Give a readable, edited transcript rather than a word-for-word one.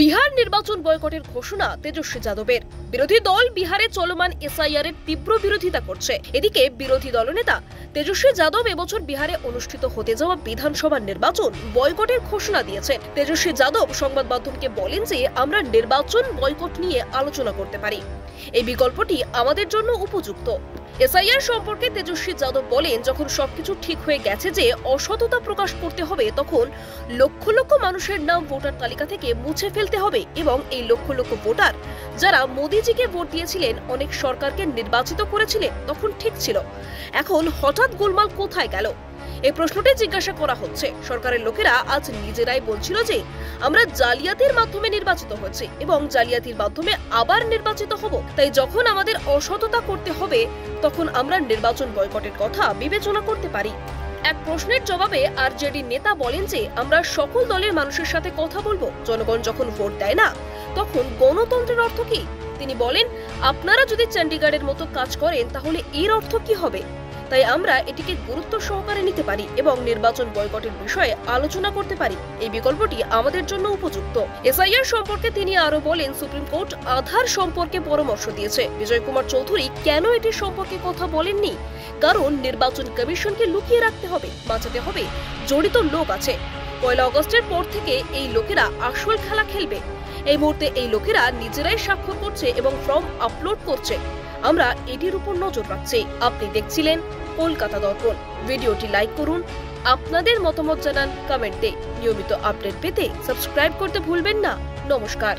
বিহার নির্বাচন বয়কটের ঘোষণা তেজস্বী যাদবের। বিরোধী দল বিহারে চলমান এসআইআর এর তীব্র বিরোধিতা করছে। এদিকে বিরোধী দলনেতা তেজস্বী যাদব এবছর বিহারে অনুষ্ঠিত হতে যাওয়া বিধানসভা নির্বাচন বয়কটের ঘোষণা দিয়েছেন। তেজস্বী যাদব সংবাদ মাধ্যমকে বলেন যে আমরা নির্বাচন বয়কট নিয়ে আলোচনা করতে পারি, এই বিকল্পটি আমাদের জন্য উপযুক্ত। এসআইআর সম্পর্কে তেজস্বী যাদব বলেন, যখন সবকিছু ঠিক হয়ে গেছে যে অসততা প্রকাশ করতে হবে, তখন লক্ষ লক্ষ মানুষের নাম ভোটার তালিকা থেকে মুছে ফেলতে হবে এবং এই লক্ষ লক্ষ ভোটার যারা মোদিজিকে ভোট দিয়েছিলেন, অনেক সরকারকে নির্বাচিত করেছিলেন, তখন ঠিক ছিল। এখন হঠাৎ গোলমাল কোথায় গেল, এই প্রশ্নটি জিজ্ঞাসা করা হচ্ছে। সরকারের লোকেরা আজ নিজেরাই বলছিল যে আমরা জালিয়াতির মাধ্যমে নির্বাচিত হয়েছি এবং জালিয়াতির মাধ্যমে আবার নির্বাচিত হব, তাই যখন আমাদের অসততা করতে হবে তখন আমরা নির্বাচন বয়কটের কথা বিবেচনা করতে পারি। এক প্রশ্নের জবাবে আরজেডি নেতা বলেন যে আমরা সকল দলের মানুষের সাথে কথা বলবো। জনগণ যখন ভোট দেয় না, তখন গণতন্ত্রের অর্থ কি? তিনি বলেন, আপনারা যদি চণ্ডীগড়ের মতো কাজ করেন তাহলে এর অর্থ কি হবে? তাই আমরা এটিকে গুরুত্ব সহকারে নিতে পারি এবং নির্বাচন বয়কটের বিষয়ে আলোচনা করতে পারি, এই বিকল্পটি আমাদের জন্য উপযুক্ত। এসআইআর সম্পর্কে তিনি আরো বলেন, সুপ্রিম কোর্ট আধার সম্পর্কে পরামর্শ দিয়েছে। বিজয় কুমার চৌধুরী কেন এটির সম্পর্কে কথা বলেননি? কারণ নির্বাচন কমিশনকে লুকিয়ে রাখতে হবে, বাঁচাতে হবে জড়িত লোক আছে। 1 আগস্টের পর থেকে এই লোকেরা আসল খেলা খেলবে। এই মুহূর্তে এই লোকেরা নিজেরাই স্বাক্ষর করছে এবং ফর্ম আপলোড করছে। আমরা এটির উপর নজর রাখছি। আপনি দেখছিলেন কলকাতা দর্পণ। ভিডিওটি লাইক করুন, আপনাদের মতামত জানান কমেন্টে। নিয়মিত আপডেট পেতে সাবস্ক্রাইব করতে ভুলবেন না। নমস্কার।